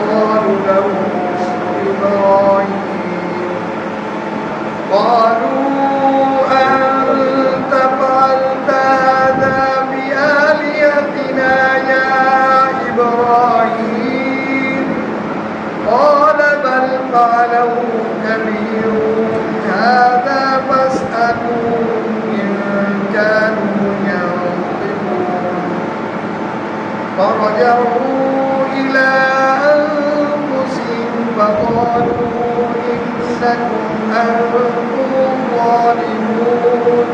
قالوا له إبراهيم قالوا أنت فعلت هذا بآلهتنا يا إبراهيم قال بل فعله كبيرهم هذا فاسألوهم إن كانوا ينطقون فرجعوا إلى أنفسهم فقالوا إنكم أنتم الظالمون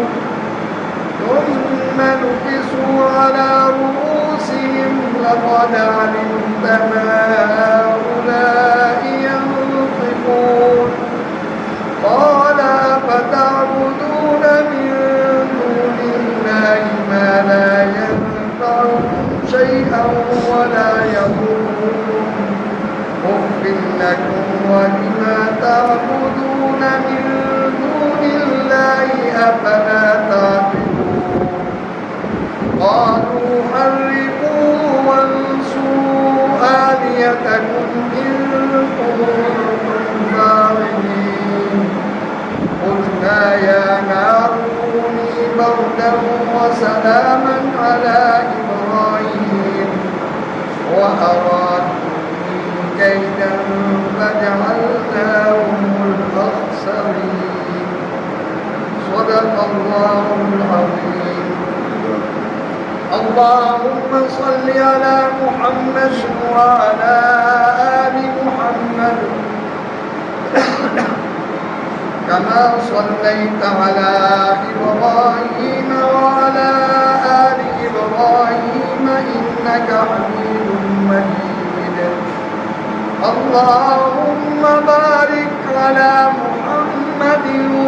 ثم نكسوا على رؤوسهم لقد علمت ما هؤلاء ينطقون قال فتعبدون من دون الله ما لا ينفعكم شيئا ولا يضركم أف لكم ولما تعبدون من دون الله أفلا تعقلون قالوا حرقوه وانصروا آلهتكم إن كنتم فاعلين قلنا يا نار كوني بردا وسلاما على إبراهيم وأرادوا كيدا فجعلناهم الأخسرين صدق الله العظيم. اللهم صل على محمد وعلى آل محمد كما صليت على إبراهيم وعلى آل إبراهيم إنك حميد مجيد. اللهم بارك على محمد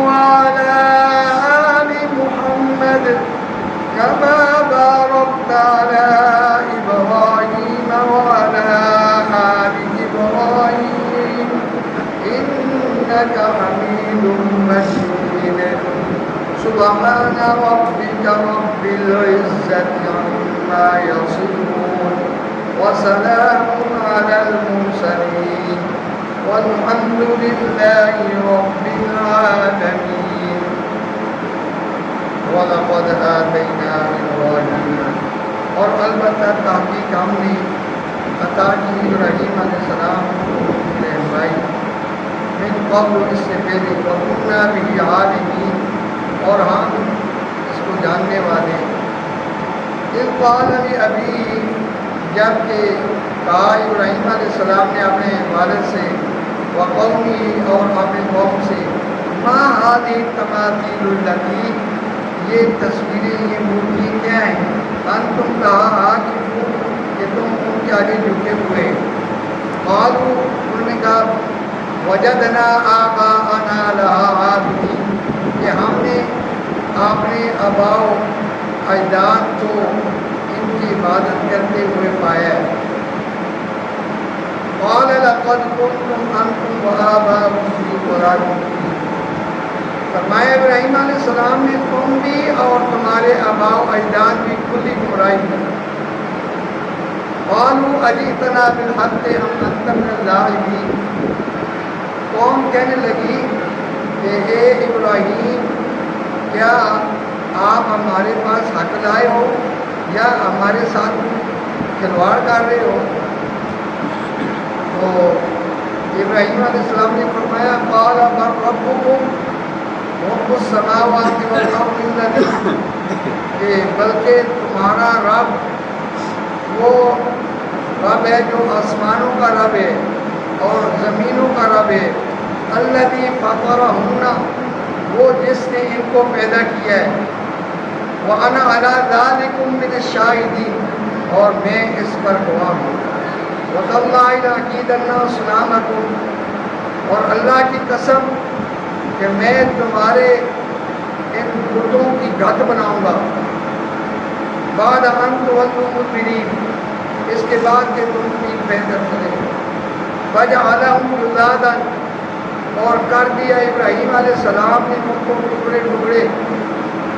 وعلى آل محمد كما باركت على إبراهيم وعلى آل إبراهيم إنك حميد مجيد. سبحان ربك رب العزة عما يصفون وسلام على المرسلين والحمد لله رب العالمين. وَلَقَدْ آتَيْنَا إِبْرَاهِيمَ اور البتہ تحقیق ہم نے عطا کی ابراہیم علیہ السلام کو رہنمائی من قبل اس سے پہلے وَكُنَّا بِهِ عَالِمِينَ اور ہم اس کو جاننے والے. اِذْ قَالَ لِأَبِيهِ جب کہ کہا ابراہیم علیہ السلام نے اپنے والد سے وَقَوْمِهِ اور اپنے قوم سے مَا هَٰذِهِ التَّمَاثِيلُ الَّتِي یہ تصویریں یہ مورتی کیا ہیں انتم کہا کہ تم ان کے آگے جھکے ہوئے. قالوا انہوں نے کہا وجدنا آباءنا لها عابدین کہ ہم نے اپنے آباء و اجداد کو ان کی عبادت کرتے ہوئے پایا. قال لقد كنتم انتم وآباؤكم في ضلال مبين فرمایا ابراہیم علیہ السلام نے تم بھی اور تمہارے آباء و اجداد بھی کھلی گمراہی میں. قالوا اجئتنا بالحق ام انت من اللاعبین قوم کہنے لگی کہ اے ابراہیم کیا آپ ہمارے پاس حق لائے ہو یا ہمارے ساتھ کھلواڑ کر رہے ہو. تو ابراہیم علیہ السلام نے فرمایا قال بل ربکم رب السماوات والارض الذی کہ بلکہ تمہارا رب وہ رب ہے جو آسمانوں کا رب ہے اور زمینوں کا رب ہے. الذی فطرہن وہ جس نے ان کو پیدا کیا ہے. وانا علی ذلکم من الشاہدین اور میں اس پر گواہ ہوں. وتاللہ لأکیدن اصنامکم اور اللہ کی قسم کہ میں تمہارے ان بتوں کی گھٹ بناؤں گا. بعد ان تولوا مدبرین اس کے بعد کہ تم پیٹ پھیر کر چلے. فجعلہم جذاذا اور کر دیا ابراہیم علیہ السلام نے ان کو ٹکڑے ٹکڑے.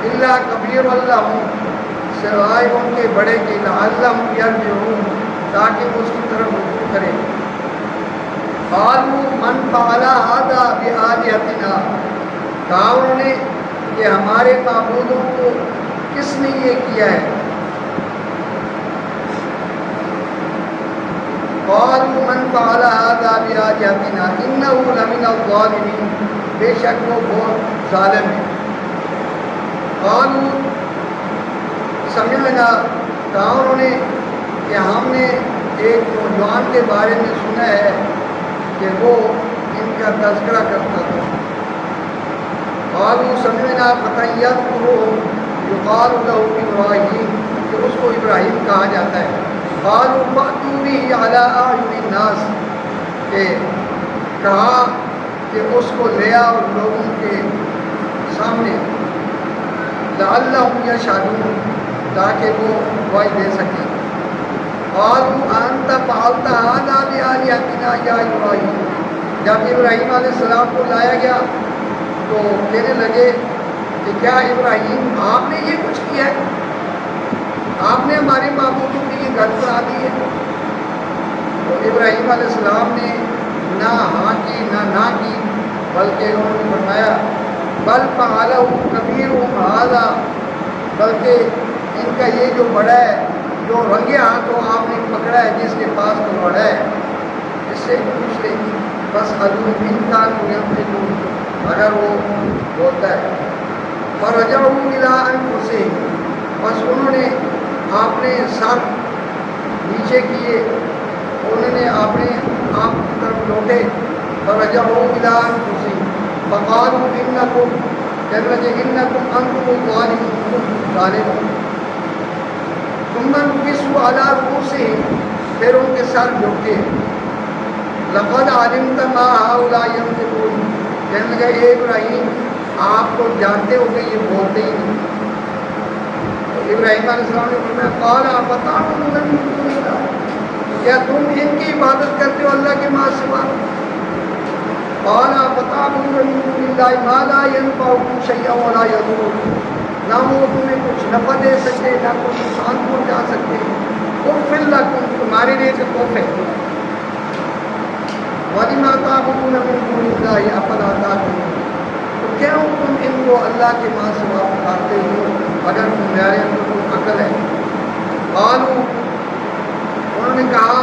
الا کبیر لہم سوائے ان کے بڑے کے لعلہم یرجعون تاکہ وہ اس کی طرف رجوع کرے۔ قالوا من فعل هذا بآلهتنا، کہا انہوں نے کہ ہمارے معبودوں کو کس نے یہ کیا ہے؟ قالوا من فعل هذا بآلهتنا انه لمن الظالمین، بے شک وہ بہت ظالم ہے۔ قالوا سمعنا، کہا انہوں نے کہ ہم نے ایک نوجوان کے بارے میں سنا ہے کہ وہ ان کا تذکرہ کرتا تھا۔ قالوا سمعنا فتى يذكرهم يقال له ابراہیم، کہ اس کو ابراہیم کہا جاتا ہے۔ قالوا فأتوا به على أعين الناس، کہ کہا کہ اس کو لے آؤ لوگوں کے سامنے، لعلهم يشهدون، تاکہ وہ گواہی دے سکیں۔ قالوا أنت فعلت هذا بآلهتنا يا إبراہیم، جب ابراہیم علیہ السلام کو لایا گیا تو کہنے لگے کہ کیا ابراہیم آپ نے یہ کچھ کیا ہے؟ آپ نے ہمارے معبودوں کی یہ گھر بنا دی ہے؟ تو ابراہیم علیہ السلام نے نہ ہاں کی نہ کی، بلکہ انہوں نے فرمایا بل فعلہ کبیرہم ھذا، بلکہ ان کا یہ جو بڑا ہے، جو رنگے ہاتھوں آپ نے پکڑا ہے، جس کے پاس وہ بڑا ہے، اس سے پوچھ لیں بس حضور انکان ينطقون، اگر وہ بولتا ہے۔ فرجعوا الى انفسهم، بس انہوں نے اپنے سر نیچے کیے، انہوں نے اپنے آپ کی طرف لوٹے۔ فرجعوا الى انفسهم فقالوا انکم، کہنے لگے انکم انتم الظالمون، ثم نكسوا على رؤوسهم، پھر ان کے سر جھکے۔ لقد علمت ما هؤلاء ينطقون، کہنے لگا اے ابراہیم آپ تو جانتے ہو کہ یہ بولتے ہی نہیں۔ تو ابراہیم علیہ السلام نے فرمایا قال افتعبدون من دون اللہ، کیا تم ان کی عبادت کرتے ہو اللہ کے ماں سوا؟ قال افتعبدون من دون اللہ ما لا ينفعكم شيئا ولا يضركم، نہ وہ تمہیں کچھ نفع دے سکتے نہ کچھ نقصان پہنچا سکتے۔ اف لکم، تمہارے لیے تو خوف ہے۔ وَلِمَا تَعْبُدُونَ مِن دُونِ اللَّهِ أَفَلَا تَعْقِلُونَ، تو کیوں تم ان کو اللہ کے ماں سوا پکارتے ہو اگر تمہارے اندر کوئی عقل ہے؟ قالوا، انہوں نے کہا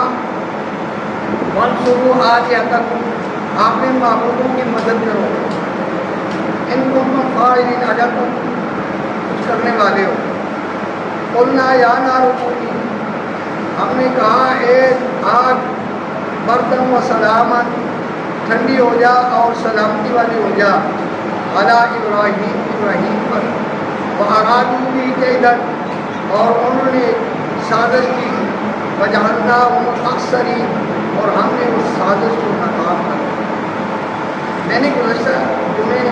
وَانْصُرُوا آلِهَتَكُمْ، آپ نے معبودوں کی مدد کرو، ان کنتم فاعلین، اگر تم کچھ کرنے والے ہو۔ قلنا یا نار کونی، ہم نے کہا اے آگ بردن و سلامت، ٹھنڈی ہو جا اور سلامتی والی ہو جا، علی ابراہیم، ابراہیم پر، وارادوا بھی کیدن، اور انہوں نے سازش کی، وجعلناہم الاخسرین، اور ہم نے اس سازش کو ناکام کر دیا۔ میں نے گزشتہ تمہیں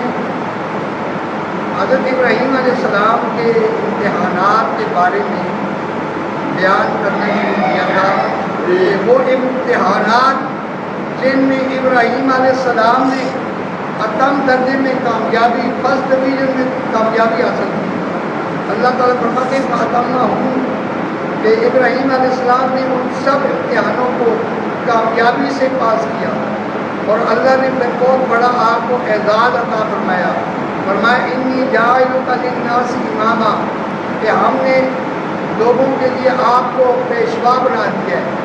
حضرت ابراہیم علیہ السلام کے امتحانات کے بارے میں بیان کرنے کیا تھا کہ وہ امتحانات جن میں ابراہیم علیہ السلام نے اتم درجے میں کامیابی، فرسٹ ڈویژن میں کامیابی حاصل کی۔ اللہ تعالیٰ فرماتے ہیں فَأَتَمَّهُم، کہ ابراہیم علیہ السلام نے ان سب امتحانوں کو کامیابی سے پاس کیا، اور اللہ نے پھر بہت بڑا آپ کو اعزاز عطا فرمایا۔ فرمایا انی جاعلک للناس اماما، کہ ہم نے لوگوں کے لیے آپ کو پیشوا بنا دیا ہے۔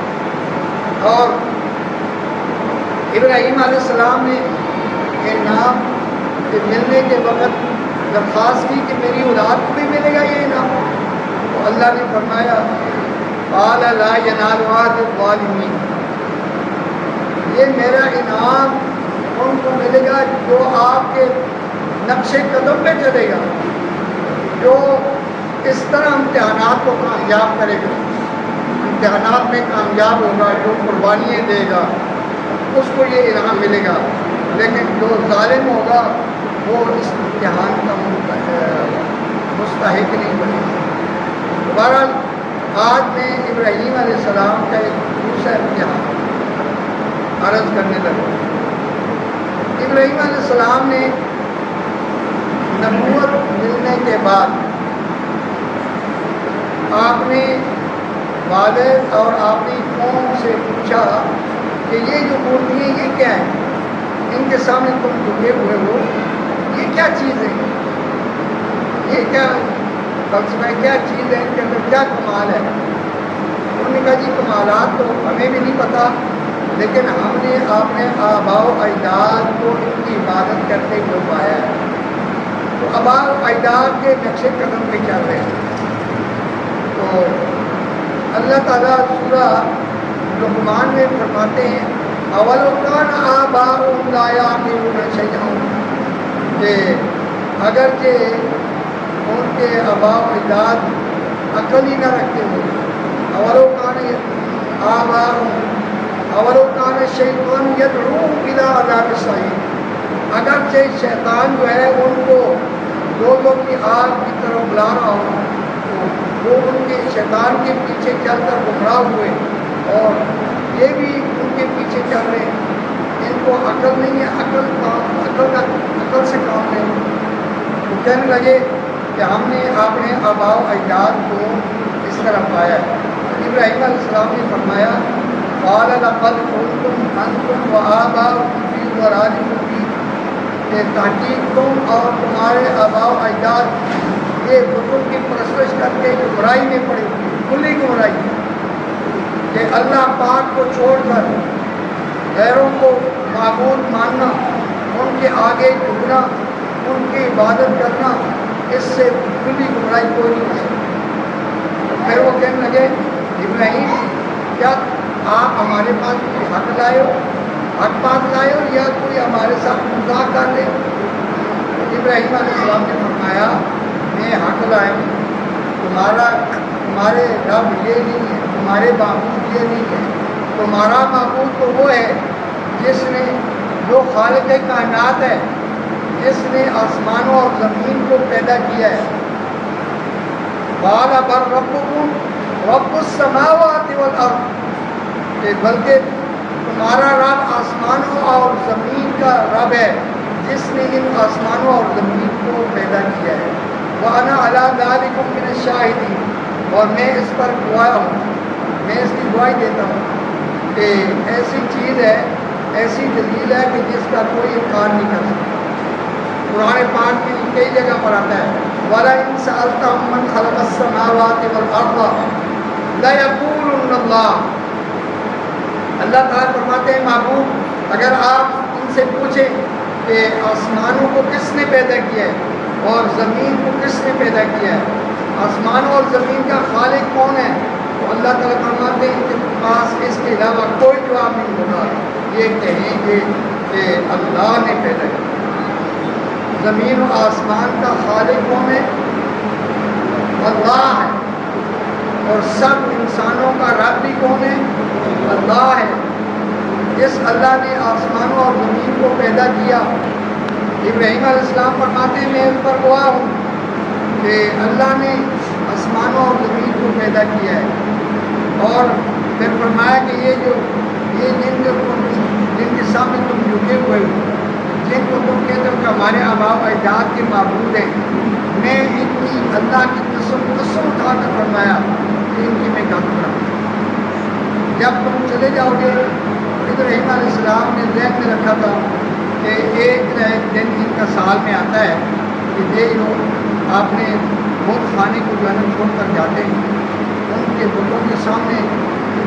اور ابراہیم علیہ السلام نے انعام کے ملنے کے وقت درخواست کی کہ میری اولاد کو بھی ملے گا یہ انعام، تو اللہ نے فرمایا قال لا ینال عہد الظالمین، یہ میرا انعام ان کو ملے گا جو آپ کے نقش قدم پہ چلے گا، جو اس طرح امتحانات کو کامیاب کرے گا، امتحانات میں کامیاب ہوگا، جو قربانیاں دے گا اس کو یہ انعام ملے گا، لیکن جو ظالم ہوگا وہ اس امتحان کا مستحق نہیں بنے گا۔ بہرحال آج میں ابراہیم علیہ السلام کا ایک دوسرا امتحان عرض کرنے لگا۔ ابراہیم علیہ السلام نے نبوت ملنے کے بعد آپ نے والد اور اپنی قوم سے پوچھا کہ یہ جو مورتی ہیں یہ کیا ہے، ان کے سامنے تم جھکے ہوئے ہو، یہ کیا چیز ہے، یہ کیا فلسفہ، کیا چیز ہے، ان کے اندر کیا کمال ہے؟ انہوں نے کہا جی کمالات تو ہمیں بھی نہیں پتہ، لیکن ہم نے اپنے آباء و اجداد کو ان کی عبادت کرتے ہوئے پایا ہے، تو آباء و اجداد کے نقش قدم پہ چل رہے ہیں۔ تو اللہ تعالیٰ سورہ لقمان میں فرماتے ہیں اولو کان آباؤہم لا یعقلون شیئا، کہ اگرچہ ان کے آباء و اجداد عقل ہی نہ رکھتے ہو، اولو کان آباؤہم اولو کان الشیطان یدعوہم الی عذاب السعیر، اگرچہ شیطان جو ہے ان کو دوزخ کی آگ کی طرف بلا رہا ہو، تو وہ ان کے شیطان کے پیچھے چل کر گمراہ ہوئے اور یہ بھی ان کے پیچھے چل رہے ہیں، ان کو عقل نہیں ہے، عقل سے کام نہیں۔ وہ کہنے لگے کہ ہم نے اپنے آباء و اجداد کو اس طرح پایا ہے۔ ابراہیم علیہ السلام نے فرمایا قال لقد كنتم انتم وآباؤكم في ضلال مبين، کہ تحقیق تم اور تمہارے آباء و اجداد یہ بتوں کی پرستش کر کے گمراہی میں پڑے ہوئے، کھلی گمراہی، کہ اللہ پاک کو چھوڑ کر غیروں کو معبود ماننا، ان کے آگے جھکنا، ان کی عبادت کرنا، اس سے کھلی گمراہی کوئی نہیں ہو سکتی۔ پھر وہ کہنے لگے ابراہیم کیا آپ ہمارے پاس کوئی حق لائے ہو، حق بات لائے ہو، یا کوئی ہمارے ساتھ مذاق کر لے؟ ابراہیم علیہ السلام نے فرمایا میں حق لایا ہوں، تمہارے رب یہ نہیں ہے، تمہارے معبود یہ نہیں ہے، تمہارا معبود تو وہ ہے جس نے، جو خالق کائنات ہے، جس نے آسمانوں اور زمین کو پیدا کیا ہے۔ قال بل ربکم رب السماوات والارض، کہ بلکہ تمہارا رب آسمانوں اور زمین کا رب ہے جس نے ان آسمانوں اور زمین کو پیدا کیا ہے۔ وَأَنَا عَلَىٰ ذَلِكُم مِّنَ الشَّاهِدِينَ، اور میں اس پر گواہ ہوں، میں اس کی گواہی دیتا ہوں کہ ایسی چیز ہے، ایسی دلیل ہے کہ جس کا کوئی انکار نہیں کر سکتا۔ قرآن پاک میں کئی جگہ پر آتا ہے وَلَئِن سَأَلْتَهُم مَّنْ خَلَقَ السَّمَاوَاتِ وَالْأَرْضَ لَيَقُولُنَّ اللَّهُ، اللہ تعالیٰ فرماتے ہیں محبوب اگر آپ ان سے پوچھیں کہ آسمانوں کو کس نے پیدا کیا ہے اور زمین کو کس نے پیدا کیا ہے، آسمانوں اور زمین کا خالق کون ہے، تو اللہ تعالیٰ فرماتے ہیں کہ پاس اس کے علاوہ کوئی جواب نہیں ہوگا، یہ کہیں گے کہ اللہ نے پیدا کیا۔ زمین و آسمان کا خالق کون ہے؟ اللہ ہے، اور سب انسانوں کا رب بھی کون ہے؟ اللہ ہے۔ جس اللہ نے آسمانوں اور زمین کو پیدا کیا، ابراہیم علیہ السلام فرماتے ہیں میں اس پر گواہ ہوں کہ اللہ نے آسمانوں اور زمین کو پیدا کیا ہے، اور پھر فرمایا کہ یہ جن کے سامنے تم جھکے ہوئے ہو، جن کو تم کہتے ہو کہ ہمارے آباء و اجداد کے معبود ہیں، میں ان کی اللہ کی قسم اٹھا کر فرمایا کہ ان کی میں گل کروں۔ جب تم چلے جاؤ گے، ابراہیم علیہ السلام نے ذہن میں رکھا تھا کہ ایک دن ان کا سال میں آتا ہے کہ یہ لوگ اپنے بت خانے کو جو ہے چھوڑ کر جاتے ہیں، ان کے بتوں کے سامنے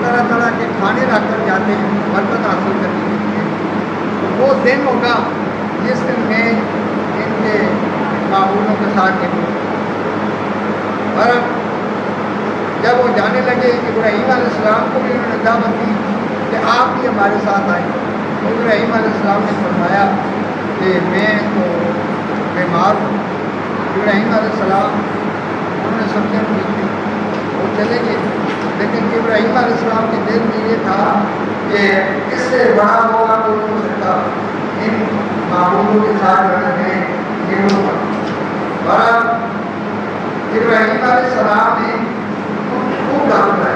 طرح طرح کے کھانے رکھ کر جاتے ہیں برکت حاصل کرنے کے لیے۔ تو وہ دن ہوگا جس دن میں ان کے معبودوں کے ساتھ نکلوں۔ اور جب وہ جانے لگے ابراہیم علیہ السلام کو بھی انہوں نے دعوت دی کہ آپ بھی ہمارے ساتھ آئیں۔ ابراہیم علیہ السلام نے فرمایا کہ میں تو بیمار ہوں۔ ابراہیم علیہ السلام انہوں نے سمجھا ٹھیک ہے، وہ چلے گئے، لیکن ابراہیم علیہ السلام کے دل میں یہ تھا کہ اس سے بڑا موقع کوئی نہیں ہو سکتا ان معبودوں کے ساتھ رہنے میں۔ اور ابراہیم علیہ السلام نے خوب ڈانٹ ہے،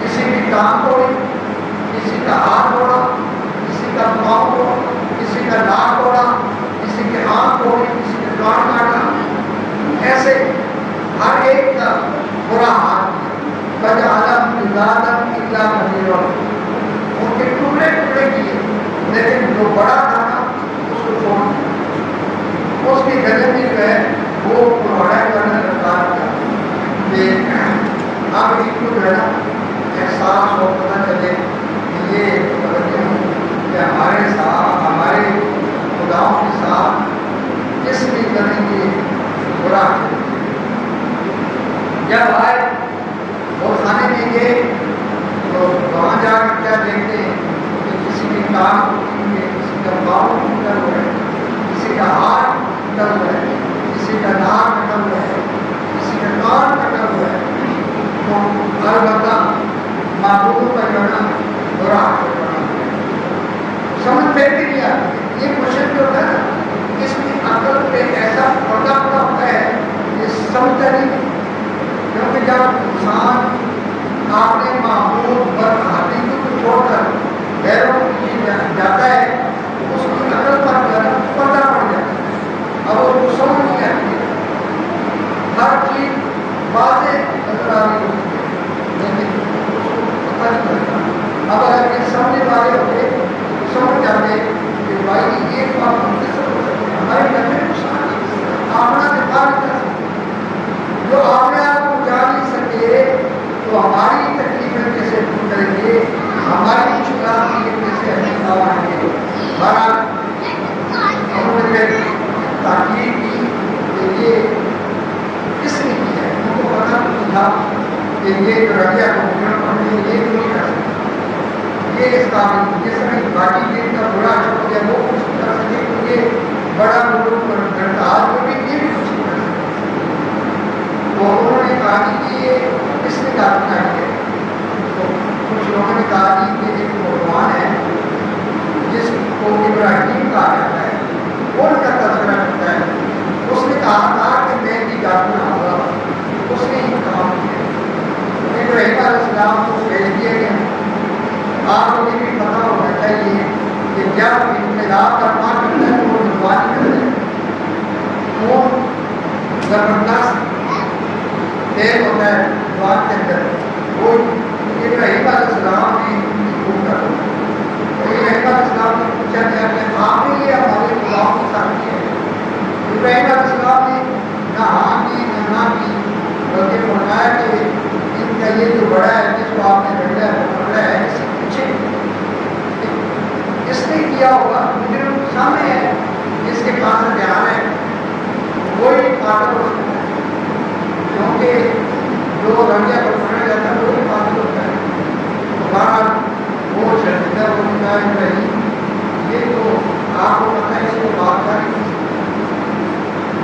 کسی بھی کام توڑی، کسی کا ہاتھ توڑا، کسی کا پاؤں توڑا، کسی کا ناک توڑا، کسی کے آنکھ توڑی، کسی کے کان کاٹا، ایسے ہر ایک کا برا حال بجا جو بڑا تھا نا اس کو چھوڑ دیا، اس کے گلے میں جو ہے وہ پروڑا کرنے لگا کہ اب ان کو جو ہے نا احساس ہو، پتہ چلے کہ یہ کہ ہمارے ساتھ ہمارے خداؤں کے ساتھ کس بھی طرح کی برا ہے۔ جب آئے وہ کھانے میں گئے تو وہاں جا کر کیا دیکھتے ہیں کہ کسی کی ٹانگ ٹوٹی ہے، کسی کا پاؤں ٹوٹا ہوا ہے، کسی کا ہاتھ ٹوٹا ہوا ہے، کسی کا ناک کٹا ہوا ہے، کسی کا کان کٹا ہوا ہے۔ تو ہر بندہ معبودوں کا جو ہے نا برا سمجھ میں بھی نہیں آتی۔ یہ کوشچن جو ہے نا اس کی عقل پہ ایسا پردہ پڑا ہوتا ہے کہ سمجھتا نہیں، کیونکہ جب انسان اپنے معبود پر حقیقت کو چھوڑ کر غیروں کی چیز جاتا ہے اس کی عقل پر پردہ پڑ جاتا ہے، اب اس کو سمجھ نہیں آتی ہے، ہر چیز واضح نظر آ رہی ہوتی ہے لیکن اس کو پتہ نہیں چلتا۔ اب اگر یہ سمجھنے والے ہوتے سمجھ جاتے کہ بھائی ایک بات ہم کس طرح ہو سکتے ہیں، ہماری نظر نقصان آمنا دفاع نہیں کر سکتے، جو آپنے آپ کو جان نہیں سکے تو ہماری تکلیفیں کیسے دور کریں گے، ہماری مشکلات کی کیسے ہم آوائیں گے۔ بہرحال انہوں نے تاکید کی کہ یہ کس نے کی ہے، ان کو پتہ نہیں تھا کہ یہ جو رویہ ہم نے یہ نہیں کر سکتے، یہ اس قابل جس میں باقی دن کا برا شکل ہے وہ کچھ نہیں کر سکے، کیونکہ بڑا بزرگ کرتا آج کو بھی یہ بھی کچھ نہیں کر سکتے۔ تو انہوں نے کہا کہ یہ کس نے کہا ہے، تو کچھ لوگوں نے کہا کہ ایک بھگوان ہے جس کو ابراہیم کہا جاتا ہے، وہ ان کا تذکرہ کرتا ہے، اس نے کہا تھا کہ میں بھی جانا ہوگا، اس نے یہ کام کیا، ابراہیم علیہ السلام کو بھیج دیا گیا۔ آپ کو یہ بھی پتہ ہونا چاہیے کہ جب انقلاب کا کام کرتا ہے تو وہ دعوانی کرتے ہیں، وہ زبردست تیل ہوتا ہے دعا کے اندر، وہ ابراہیم علیہ السلام نے حکم کر دیا۔ ابراہیم علیہ السلام نے پوچھا گیا کہ آپ نے یہ ہمارے خداؤں کے ساتھ کیا ہے؟ ابراہیم علیہ السلام نے نہ ہاں کی نہ کی، بلکہ فرمایا کہ ان کا یہ جو بڑا ہے جس کو آپ نے بھیجا ہے وہ بڑا ہے، اس سے پوچھے اس نے کیا ہوگا، مجھے سامنے ہے جس کے پاس دھیان ہے وہی قاتل ہو سکتا ہے، کیونکہ جو رویہ کو پڑھا جاتا ہے وہی قاتل ہوتا ہے۔ تو بہرحال وہ شرمندہ ہو چکا ہے ابراہیم، یہ تو آپ کو پتہ ہے اس کو بات کر نہیں سکتا۔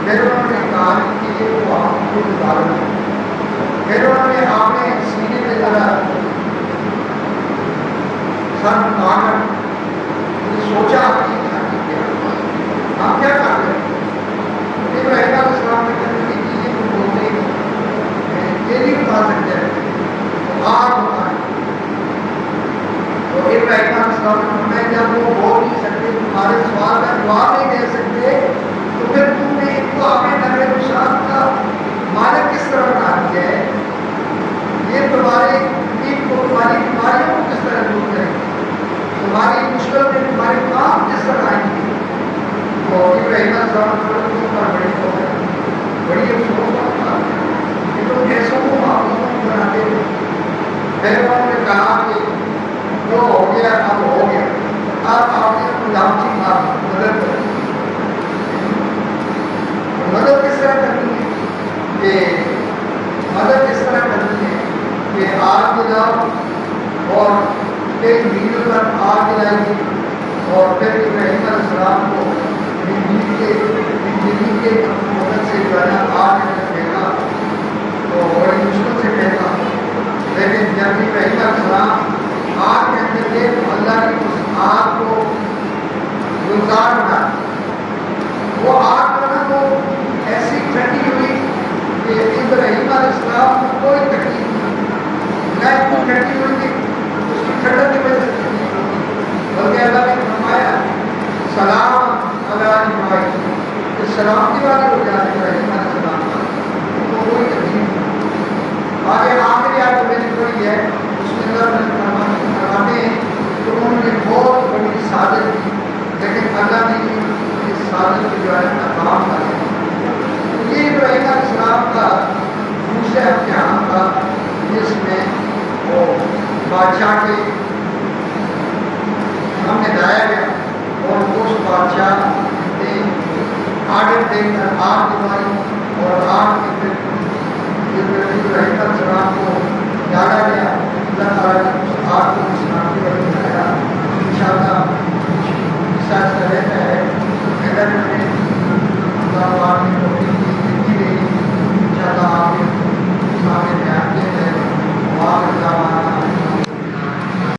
پھر انہوں نے کہا کہ یہ تو آپ کو ڈالنا ہے، پھر انہوں نے آپ نے سینے میں ذرا سر اٹھا کر سوچا کہ ہم کیا کر رہے ہیں۔ ابراہیم علیہ السلام نے کہا کہ چیزیں کو بولتے یہ نہیں بتا سکتے تو آپ بتائیں۔ تو ابراہیم علیہ السلام نے فرمایا جب وہ بول نہیں سکتے، تمہارے سوال کا جواب نہیں دے سکتے، تو پھر تم نے ان کو اپنے نبی نشان کا مالک کس طرح بنا دیا ہے، یہ تمہارے دین کو تمہاری بیماریوں کو کس طرح دور کریں گے، تمہاری مشکل میں تمہارے کام کس طرح آئیں گے۔ تو ابراہیم علیہ السلام بڑی افسوس ہوتا کہ تم ایسوں کو معبودوں بناتے ہو۔ پھر انہوں نے کہا کہ جو ہو گیا اب ہو گیا، اب آپ نے غلام کی مدد کرنی ہے۔ مدد کس طرح کرنی ہے کہ مدد کس طرح کرنی ہے کہ آگ جلاؤ اور ایک میل پر آگ جلائی اور پھر ابراہیم علیہ السلام کو بجلی کے مدد سے جو ہے آگ میں پھینکا، تو بڑی مشکل سے پھینکا، لیکن جب ابراہیم علیہ السلام آگ کے اندر گئے تو اللہ کی اس آگ کو گلزار بنا، وہ آگ جو ہے وہ ایسی ٹھنڈی ہوئی کہ ابراہیم علیہ السلام کو کوئی تکلیف نہیں، نہ اتنی ٹھنڈی ہوئی کہ اس کی ٹھنڈک کی وجہ سے تکلیف ہوئی، بلکہ اللہ نے فرمایا سلام علی ابراہیم، کہ سلامتی والی ہو جائے ابراہیم علیہ السلام کا، ان کو کوئی تکلیف نہیں۔ آگے آخری آیت میں نے پڑھی ہے، اس میں اللہ نے فرماتے ہیں کہ انہوں نے بہت بڑی سازش کی سازش جو ہے ناکام ہے. یہ ابراہیم علیہ السلام کا دوسرا امتحان تھا جس میں وہ بادشاہ کے سامنے لایا گیا اور اس بادشاہ نے آرڈر دے کر آگ دلوائی اور آگ کے پھر ابراہیم علیہ السلام کو ڈالا